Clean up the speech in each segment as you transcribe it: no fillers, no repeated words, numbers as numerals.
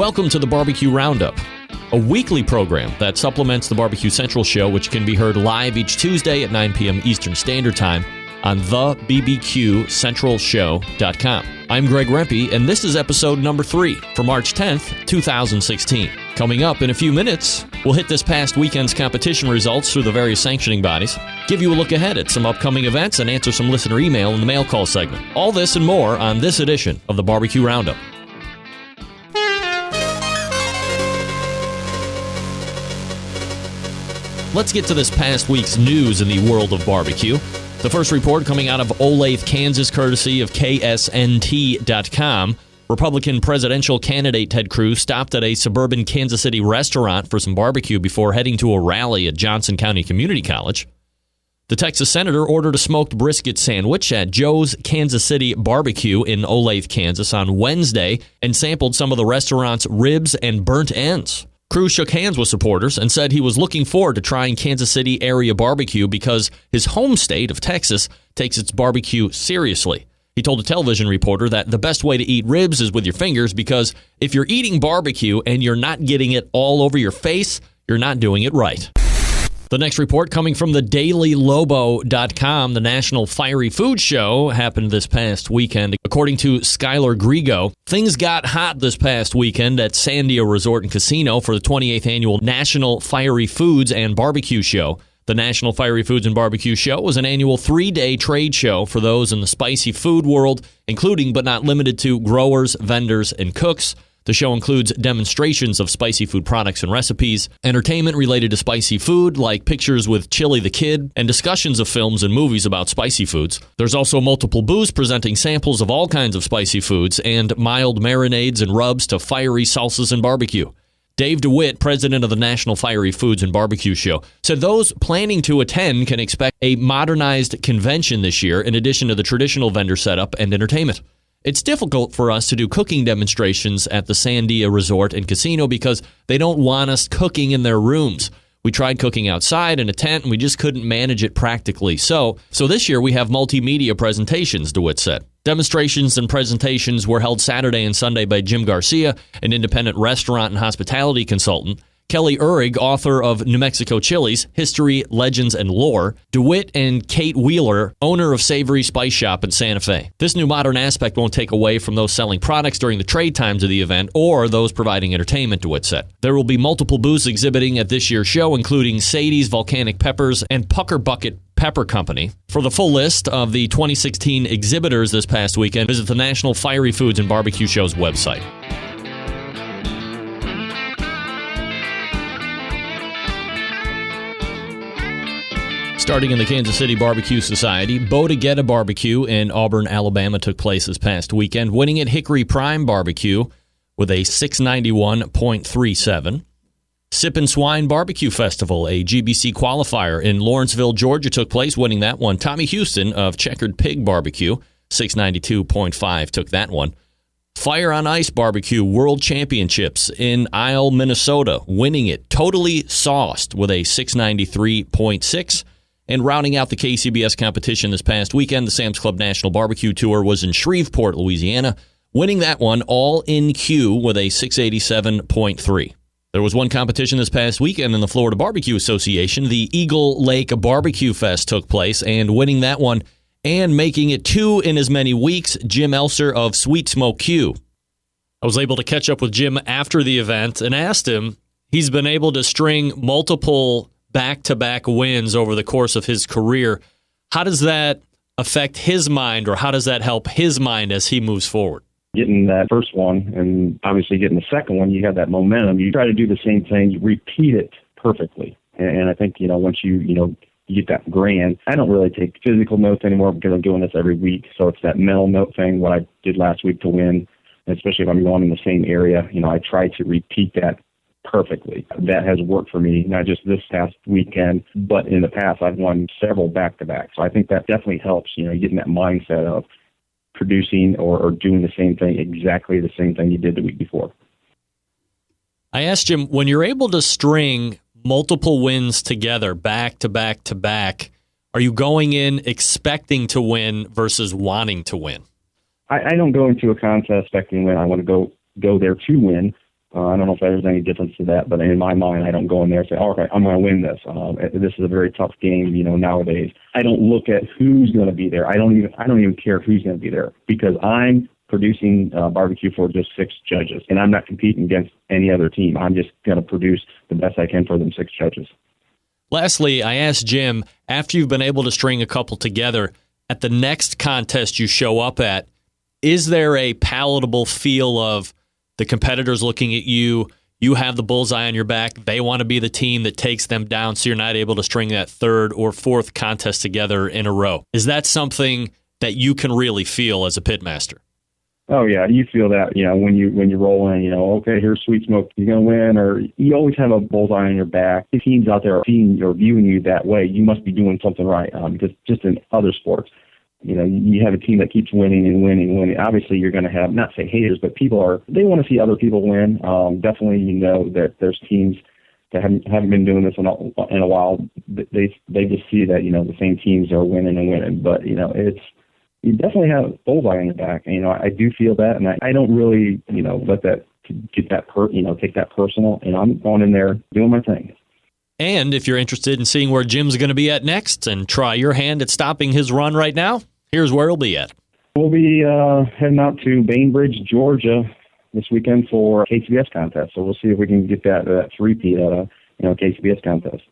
Welcome to the BBQ Round Up, a weekly program that supplements the Barbecue Central show, which can be heard live each Tuesday at 9 p.m. Eastern Standard Time on thebbqcentralshow.com. I'm Greg Rempe, and this is episode number 3 for March 10th, 2016. Coming up in a few minutes, we'll hit this past weekend's competition results through the various sanctioning bodies, give you a look ahead at some upcoming events, and answer some listener email in the mail call segment. All this and more on this edition of the BBQ Roundup. Let's get to this past week's news in the world of barbecue. The first report coming out of Olathe, Kansas, courtesy of KSNT.com. Republican presidential candidate Ted Cruz stopped at a suburban Kansas City restaurant for some barbecue before heading to a rally at Johnson County Community College. The Texas senator ordered a smoked brisket sandwich at Joe's Kansas City Barbecue in Olathe, Kansas on Wednesday and sampled some of the restaurant's ribs and burnt ends. Cruz shook hands with supporters and said he was looking forward to trying Kansas City area barbecue because his home state of Texas takes its barbecue seriously. He told a television reporter that the best way to eat ribs is with your fingers because if you're eating barbecue and you're not getting it all over your face, you're not doing it right. The next report coming from the DailyLobo.com, the National Fiery Food Show happened this past weekend. According to Skylar Grigo, things got hot this past weekend at Sandia Resort and Casino for the 28th Annual National Fiery Foods and Barbecue Show. The National Fiery Foods and Barbecue Show was an annual 3-day trade show for those in the spicy food world, including but not limited to growers, vendors, and cooks. The show includes demonstrations of spicy food products and recipes, entertainment related to spicy food, like pictures with Chili the Kid, and discussions of films and movies about spicy foods. There's also multiple booths presenting samples of all kinds of spicy foods, and mild marinades and rubs to fiery salsas and barbecue. Dave DeWitt, president of the National Fiery Foods and Barbecue Show, said those planning to attend can expect a modernized convention this year in addition to the traditional vendor setup and entertainment. It's difficult for us to do cooking demonstrations at the Sandia Resort and Casino because they don't want us cooking in their rooms. We tried cooking outside in a tent, and we just couldn't manage it practically. So this year we have multimedia presentations, DeWitt said. Demonstrations and presentations were held Saturday and Sunday by Jim Garcia, an independent restaurant and hospitality consultant, Kelly Uhrig, author of New Mexico Chili's, History, Legends, and Lore, DeWitt and Kate Wheeler, owner of Savory Spice Shop in Santa Fe. This new modern aspect won't take away from those selling products during the trade times of the event or those providing entertainment, DeWitt said. There will be multiple booths exhibiting at this year's show, including Sadie's Volcanic Peppers and Pucker Bucket Pepper Company. For the full list of the 2016 exhibitors this past weekend, visit the National Fiery Foods and Barbecue Show's website. Starting in the Kansas City Barbecue Society, Bo to Get a Barbecue in Auburn, Alabama took place this past weekend, winning at Hickory Prime Barbecue with a 691.37. Sip and Swine Barbecue Festival, a GBC qualifier in Lawrenceville, Georgia, took place, winning that one. Tommy Houston of Checkered Pig Barbecue, 692.5, took that one. Fire on Ice Barbecue World Championships in Isle, Minnesota, winning it. Totally Sauced with a 693.6. And rounding out the KCBS competition this past weekend, the Sam's Club National Barbecue Tour was in Shreveport, Louisiana, winning that one all in queue with a 687.3. There was one competition this past weekend in the Florida Barbecue Association. The Eagle Lake Barbecue Fest took place, and winning that one and making it 2 in as many weeks, Jim Elser of Sweet Smoke Q. I was able to catch up with Jim after the event and asked him, he's been able to string multiple back-to-back wins over the course of his career. How does that affect his mind, or how does that help his mind as he moves forward? Getting that first one and obviously getting the second one, you have that momentum. You try to do the same thing, you repeat it perfectly. And I think, once you get that grand, I don't really take physical notes anymore because I'm doing this every week. So it's that mental note thing, what I did last week to win, especially if I'm going in the same area. I try to repeat that perfectly. That has worked for me, not just this past weekend, but in the past I've won several back-to-back. So I think that definitely helps, getting that mindset of producing or doing the same thing, exactly the same thing you did the week before. I asked him, when you're able to string multiple wins together, back to back to back, are you going in expecting to win versus wanting to win? I don't go into a contest expecting to win. I want to go there to win. I don't know if there's any difference to that, but in my mind, I don't go in there and say, okay, I'm going to win this. This is a very tough game, nowadays. I don't look at who's going to be there. I don't even care who's going to be there, because I'm producing barbecue for just 6 judges, and I'm not competing against any other team. I'm just going to produce the best I can for them 6 judges. Lastly, I asked Jim, after you've been able to string a couple together, at the next contest you show up at, is there a palatable feel of the competitors looking at you, you have the bullseye on your back, they want to be the team that takes them down, so you're not able to string that 3rd or 4th contest together in a row? Is that something that you can really feel as a pitmaster? Oh yeah, you feel that, when you roll in, okay, here's Sweet Smoke, you're gonna win, or you always have a bullseye on your back. The teams out there are seeing or viewing you that way. You must be doing something right, because just in other sports, you have a team that keeps winning and winning and winning. Obviously, you're going to have, not say haters, but they want to see other people win. Definitely, that there's teams that haven't been doing this in a while. They just see that, the same teams are winning and winning. But, you definitely have bullseye on your back. I do feel that, and I don't really, let that get that, take that personal. I'm going in there doing my thing. And if you're interested in seeing where Jim's going to be at next and try your hand at stopping his run right now, here's where he'll be at. We'll be heading out to Bainbridge, Georgia this weekend for KCBS contest. So we'll see if we can get that three-peat at a KCBS contest.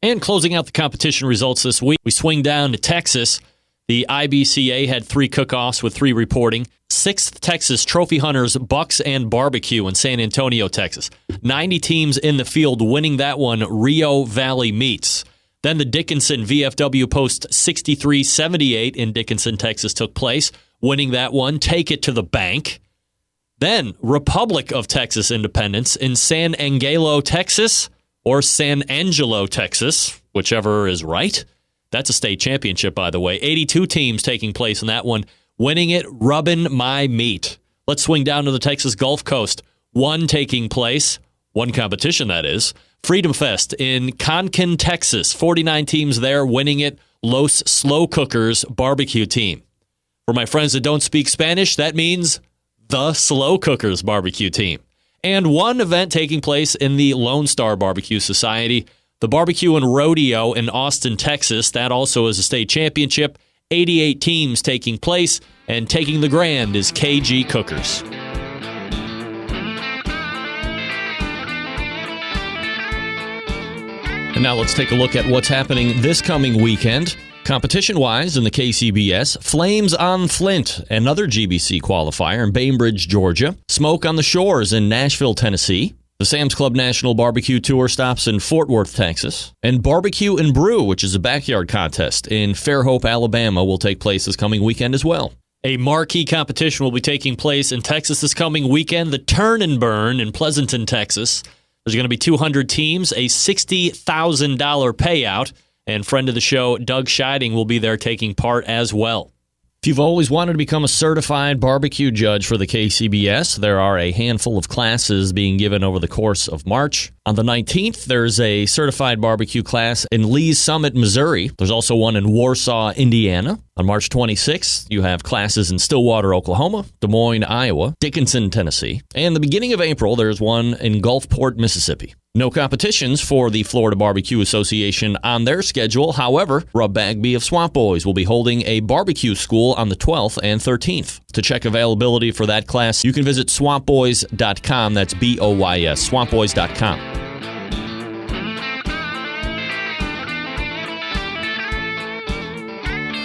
And closing out the competition results this week, we swing down to Texas. The IBCA had 3 cook-offs with 3 reporting. 6th Texas Trophy Hunters Bucks and Barbecue in San Antonio, Texas. 90 teams in the field winning that one, Rio Valley Meats. Then the Dickinson VFW Post 63-78 in Dickinson, Texas took place, winning that one, Take It to the Bank. Then Republic of Texas Independence in San Angelo, Texas, or San Angelo, Texas, whichever is right. That's a state championship, by the way. 82 teams taking place in that one, winning it, Rubbin' My Meat. Let's swing down to the Texas Gulf Coast. One taking place, one competition that is, Freedom Fest in Concan, Texas. 49 teams there, winning it, Los Slow Cookers Barbecue Team. For my friends that don't speak Spanish, that means the Slow Cookers Barbecue Team. And one event taking place in the Lone Star Barbecue Society, the Barbecue and Rodeo in Austin, Texas. That also is a state championship. 88 teams taking place, and taking the grand is KG Cookers. And now let's take a look at what's happening this coming weekend. Competition-wise in the KCBS, Flames on Flint, another GBC qualifier in Bainbridge, Georgia. Smoke on the Shores in Nashville, Tennessee. The Sam's Club National Barbecue Tour stops in Fort Worth, Texas. And Barbecue and Brew, which is a backyard contest in Fairhope, Alabama, will take place this coming weekend as well. A marquee competition will be taking place in Texas this coming weekend, the Turn and Burn in Pleasanton, Texas. There's going to be 200 teams, a $60,000 payout, and friend of the show, Doug Scheiding, will be there taking part as well. If you've always wanted to become a certified barbecue judge for the KCBS, there are a handful of classes being given over the course of March. On the 19th, there's a certified barbecue class in Lee's Summit, Missouri. There's also one in Warsaw, Indiana. On March 26th, you have classes in Stillwater, Oklahoma, Des Moines, Iowa, Dickinson, Tennessee. And the beginning of April, there's one in Gulfport, Mississippi. No competitions for the Florida Barbecue Association on their schedule. However, Rob Bagby of Swamp Boys will be holding a barbecue school on the 12th and 13th. To check availability for that class, you can visit swampboys.com. That's BOYS, swampboys.com.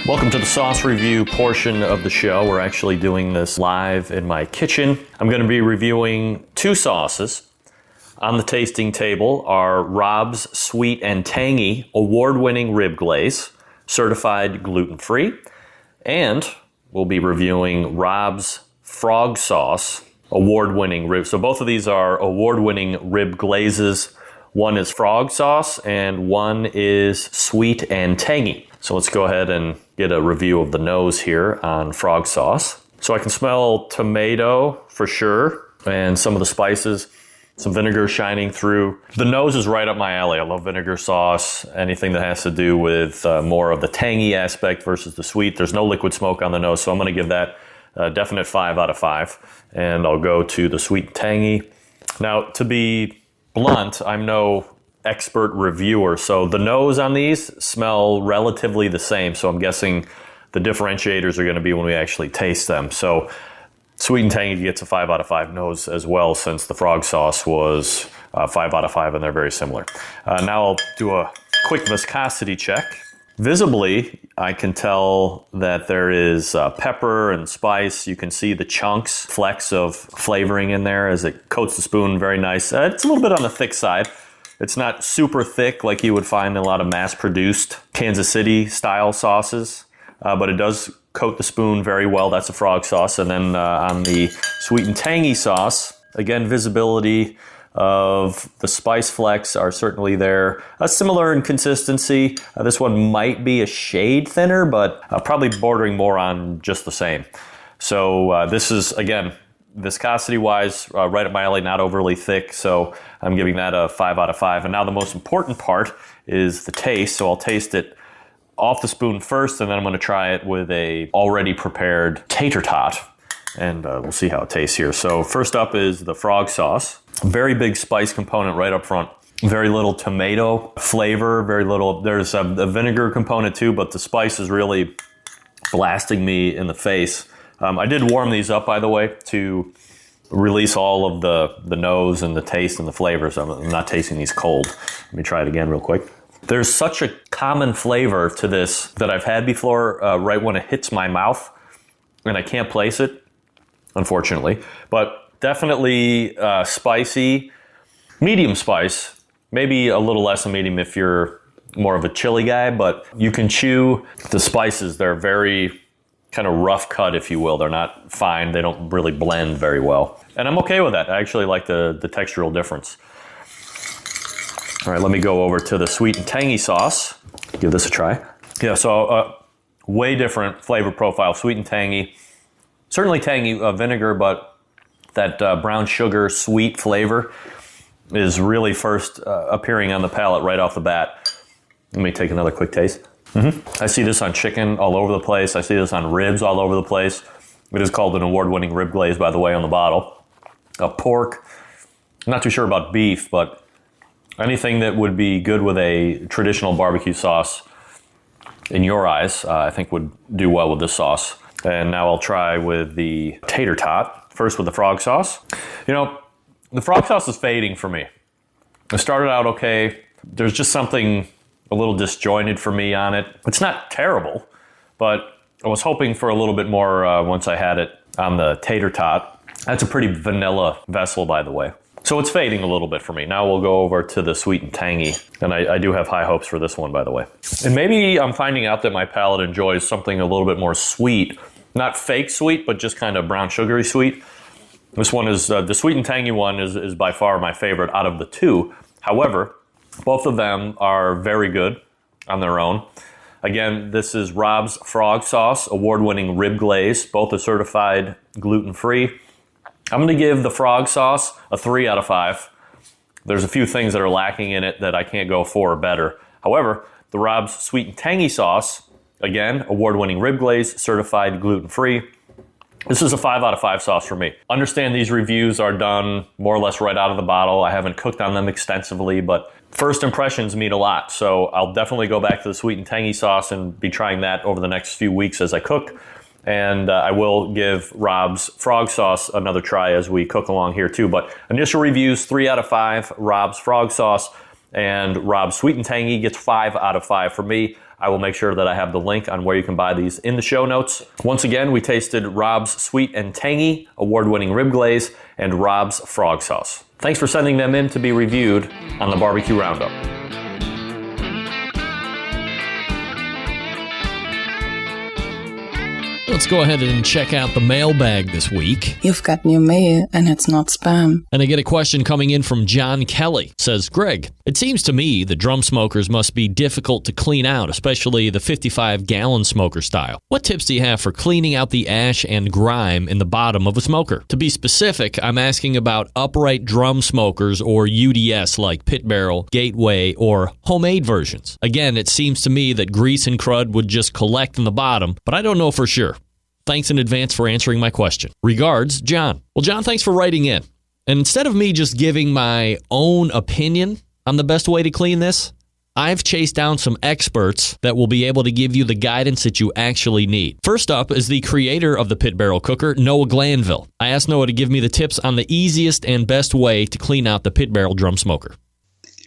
Welcome to the sauce review portion of the show. We're actually doing this live in my kitchen. I'm going to be reviewing 2 sauces. On the tasting table are Rob's Sweet and Tangy award-winning rib glaze, certified gluten-free, and we'll be reviewing Rob's Frog Sauce, award-winning rib. So both of these are award-winning rib glazes. One is frog sauce and one is sweet and tangy. So let's go ahead and get a review of the nose here on frog sauce. So I can smell tomato for sure and some of the spices. Some vinegar shining through. The nose is right up my alley. I love vinegar sauce, anything that has to do with more of the tangy aspect versus the sweet. There's no liquid smoke on the nose, so I'm going to give that a definite 5 out of 5. And I'll go to the sweet and tangy. Now, to be blunt, I'm no expert reviewer, so the nose on these smell relatively the same, so I'm guessing the differentiators are going to be when we actually taste them. So Sweet and Tangy gets a 5 out of 5 nose as well, since the frog sauce was 5 out of 5, and they're very similar. Now I'll do a quick viscosity check. Visibly, I can tell that there is pepper and spice. You can see the chunks, flecks of flavoring in there as it coats the spoon. Very nice. It's a little bit on the thick side. It's not super thick like you would find in a lot of mass-produced Kansas City style sauces, but it does coat the spoon very well. That's a frog sauce. And then on the Sweet and Tangy sauce, again, visibility of the spice flecks are certainly there. Similar in consistency. This one might be a shade thinner, but probably bordering more on just the same. So this is, again, viscosity-wise, right up my alley, not overly thick, so I'm giving that a 5 out of 5. And now the most important part is the taste, so I'll taste it off the spoon first, and then I'm going to try it with a already prepared tater tot, and we'll see how it tastes here. So first up is the frog sauce. Very big spice component right up front. Very little tomato flavor, very little. There's a vinegar component too, but the spice is really blasting me in the face. I did warm these up, by the way, to release all of the nose and the taste and the flavors. I'm not tasting these cold. Let me try it again real quick. There's such a common flavor to this that I've had before right when it hits my mouth, and I can't place it, unfortunately. But definitely spicy, medium spice, maybe a little less than medium if you're more of a chili guy, but you can chew the spices. They're very kind of rough cut, if you will. They're not fine. They don't really blend very well. And I'm okay with that. I actually like the textural difference. All right, let me go over to the Sweet and Tangy sauce. Give this a try. Yeah, so way different flavor profile. Sweet and tangy. Certainly tangy vinegar, but that brown sugar sweet flavor is really first appearing on the palate right off the bat. Let me take another quick taste. I see this on chicken all over the place. I see this on ribs all over the place. It is called an award-winning rib glaze, by the way, on the bottle. Pork, I'm not too sure about beef, but anything that would be good with a traditional barbecue sauce, in your eyes, I think would do well with this sauce. And now I'll try with the tater tot. First with the frog sauce. You know, the frog sauce is fading for me. It started out okay. There's just something a little disjointed for me on it. It's not terrible, but I was hoping for a little bit more once I had it on the tater tot. That's a pretty vanilla vessel, by the way. So it's fading a little bit for me. Now we'll go over to the Sweet and Tangy. And I do have high hopes for this one, by the way. And maybe I'm finding out that my palate enjoys something a little bit more sweet. Not fake sweet, but just kind of brown sugary sweet. This one is, the Sweet and Tangy one is by far my favorite out of the two. However, both of them are very good on their own. Again, this is Rob's Frog Sauce, award-winning rib glaze. Both are certified gluten-free. I'm going to give the frog sauce a 3 out of 5. There's a few things that are lacking in it that I can't go 4 or better. However, the Rob's Sweet and Tangy sauce, again, award-winning rib glaze, certified gluten-free. This is a 5 out of 5 sauce for me. Understand these reviews are done more or less right out of the bottle. I haven't cooked on them extensively, but first impressions mean a lot. So I'll definitely go back to the Sweet and Tangy sauce and be trying that over the next few weeks as I cook. And I will give Rob's Frog Sauce another try as we cook along here too. But initial reviews, 3 out of 5, Rob's Frog Sauce, and Rob's Sweet and Tangy gets 5 out of 5 for me. I will make sure that I have the link on where you can buy these in the show notes. Once again, we tasted Rob's Sweet and Tangy, award-winning rib glaze, and Rob's Frog Sauce. Thanks for sending them in to be reviewed on the BBQ Round Up. Let's go ahead and check out the mailbag this week. You've got new mail, and it's not spam. And I get a question coming in from John Kelly. It says, Greg, it seems to me the drum smokers must be difficult to clean out, especially the 55-gallon smoker style. What tips do you have for cleaning out the ash and grime in the bottom of a smoker? To be specific, I'm asking about upright drum smokers or UDS like Pit Barrel, Gateway, or homemade versions. Again, it seems to me that grease and crud would just collect in the bottom, but I don't know for sure. Thanks in advance for answering my question. Regards, John. Well, John, thanks for writing in. And instead of me just giving my own opinion on the best way to clean this, I've chased down some experts that will be able to give you the guidance that you actually need. First up is the creator of the pit barrel cooker, Noah Glanville. I asked Noah to give me the tips on the easiest and best way to clean out the pit barrel drum smoker.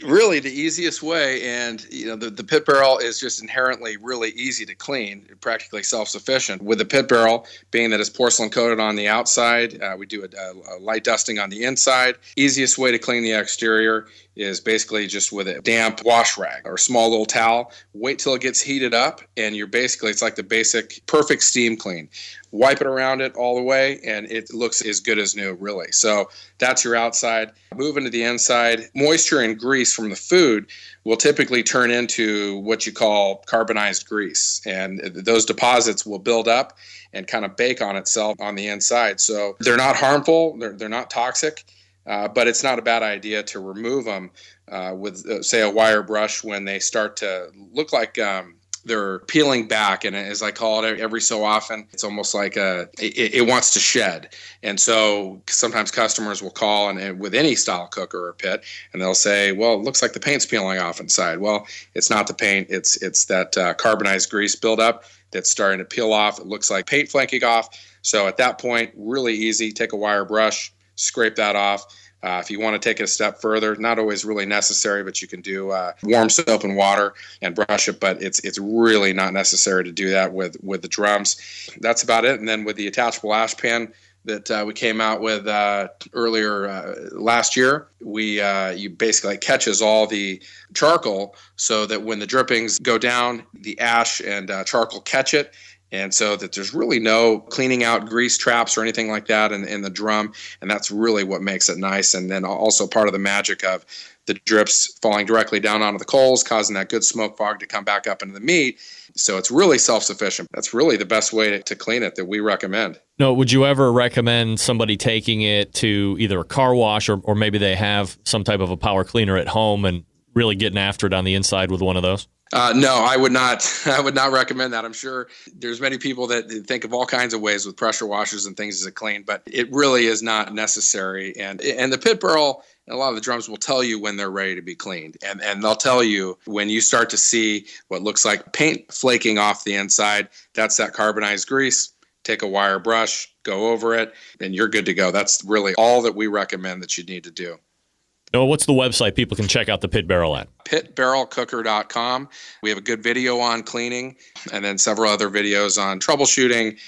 Really the easiest way, and the pit barrel is just inherently really easy to clean, practically self-sufficient. With the pit barrel, being that it's porcelain coated on the outside, we do a light dusting on the inside. Easiest way to clean the exterior is basically just with a damp wash rag or a small little towel. Wait till it gets heated up, and it's like the basic perfect steam clean. Wipe it around it all the way, and it looks as good as new, really. So that's your outside. Move into the inside. Moisture and grease from the food will typically turn into what you call carbonized grease, and those deposits will build up and kind of bake on itself on the inside. So they're not harmful. They're not toxic. But it's not a bad idea to remove them with, say, a wire brush when they start to look like they're peeling back. And as I call it, every so often, it's almost like it wants to shed. And so sometimes customers will call and with any style cooker or pit, and they'll say, well, it looks like the paint's peeling off inside. Well, it's not the paint. It's that carbonized grease buildup that's starting to peel off. It looks like paint flaking off. So at that point, really easy. Take a wire brush, scrape that off. If you want to take it a step further, not always really necessary, but you can do warm soap and water and brush it. But it's really not necessary to do that with the drums. That's about it. And then with the attachable ash pan that we came out with earlier last year, you basically catches all the charcoal so that when the drippings go down, the ash and charcoal catch it. And so that there's really no cleaning out grease traps or anything like that in the drum. And that's really what makes it nice. And then also part of the magic of the drips falling directly down onto the coals, causing that good smoke fog to come back up into the meat. So it's really self-sufficient. That's really the best way to clean it that we recommend. No, would you ever recommend somebody taking it to either a car wash or maybe they have some type of a power cleaner at home and really getting after it on the inside with one of those? No, I would not. I would not recommend that. I'm sure there's many people that think of all kinds of ways with pressure washers and things to clean, but it really is not necessary. And the pit barrel and a lot of the drums will tell you when they're ready to be cleaned, and they'll tell you when you start to see what looks like paint flaking off the inside. That's that carbonized grease. Take a wire brush, go over it, and you're good to go. That's really all that we recommend that you need to do. Noah, what's the website people can check out the pit barrel at? pitbarrelcooker.com. We have a good video on cleaning and then several other videos on troubleshooting,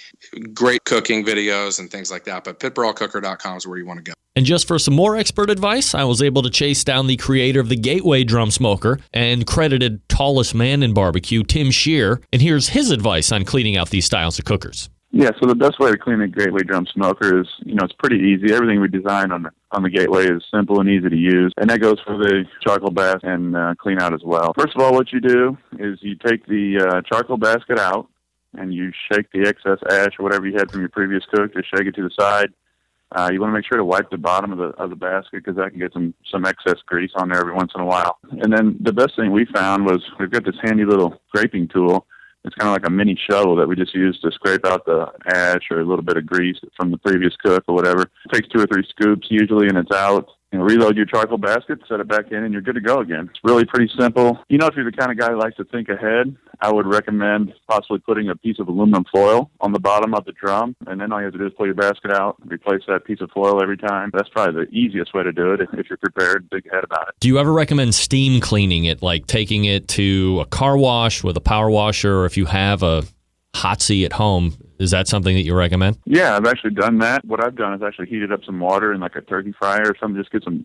great cooking videos and things like that. But pitbarrelcooker.com is where you want to go. And just for some more expert advice, I was able to chase down the creator of the Gateway drum smoker and credited tallest man in barbecue, Tim Shear. And here's his advice on cleaning out these styles of cookers. Yeah, so the best way to clean a Gateway drum smoker is, it's pretty easy. Everything we designed on the Gateway is simple and easy to use, and that goes for the charcoal basket and clean out as well. First of all, what you do is you take the charcoal basket out, and you shake the excess ash or whatever you had from your previous cook, just shake it to the side. You want to make sure to wipe the bottom of the basket because that can get some excess grease on there every once in a while. And then the best thing we found was we've got this handy little scraping tool. It's kind of like a mini shovel that we just use to scrape out the ash or a little bit of grease from the previous cook or whatever. It takes 2 or 3 scoops usually, and it's out. Reload your charcoal basket, set it back in, and you're good to go again. It's really pretty simple. If you're the kind of guy who likes to think ahead, I would recommend possibly putting a piece of aluminum foil on the bottom of the drum, and then all you have to do is pull your basket out, replace that piece of foil every time. That's probably the easiest way to do it if you're prepared, think ahead about it. Do you ever recommend steam cleaning it, like taking it to a car wash with a power washer, or if you have a hot seat at home? Is that something that you recommend? Yeah, I've actually done that. What I've done is actually heated up some water in like a turkey fryer or something. Just get some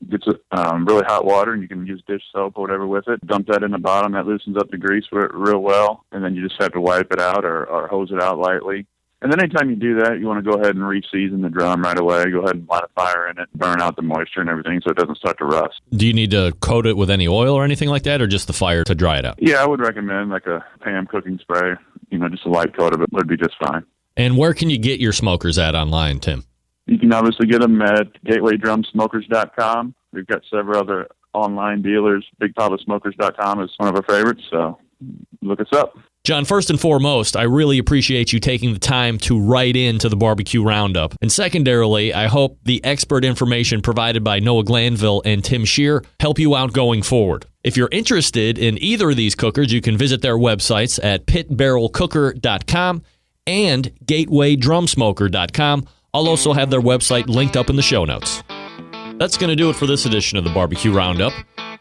really hot water, and you can use dish soap or whatever with it. Dump that in the bottom. That loosens up the grease real well, and then you just have to wipe it out or hose it out lightly. And then anytime you do that, you want to go ahead and re-season the drum right away. Go ahead and light a fire in it, burn out the moisture and everything so it doesn't start to rust. Do you need to coat it with any oil or anything like that, or just the fire to dry it out? Yeah, I would recommend like a Pam cooking spray. Just a light coat of it would be just fine. And where can you get your smokers at online, Tim? You can obviously get them at gatewaydrumsmokers.com. We've got several other online dealers. BigPapaSmokers.com is one of our favorites, so look us up. John, first and foremost, I really appreciate you taking the time to write into the BBQ Roundup. And secondarily, I hope the expert information provided by Noah Glanville and Tim Shear help you out going forward. If you're interested in either of these cookers, you can visit their websites at pitbarrelcooker.com and gatewaydrumsmoker.com. I'll also have their website linked up in the show notes. That's going to do it for this edition of the BBQ Roundup.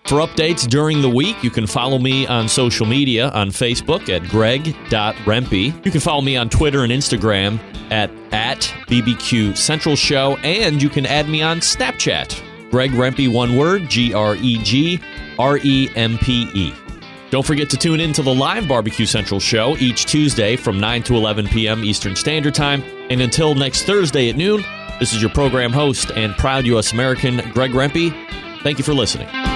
For updates during the week, you can follow me on social media on Facebook at greg.rempe. You can follow me on Twitter and Instagram at BBQ Central Show, and you can add me on Snapchat. Greg Rempe, one word, GregRempe. Don't forget to tune in to the live BBQ Central Show each Tuesday from 9 to 11 p.m. Eastern Standard Time. And until next Thursday at noon, this is your program host and proud U.S. American, Greg Rempe. Thank you for listening.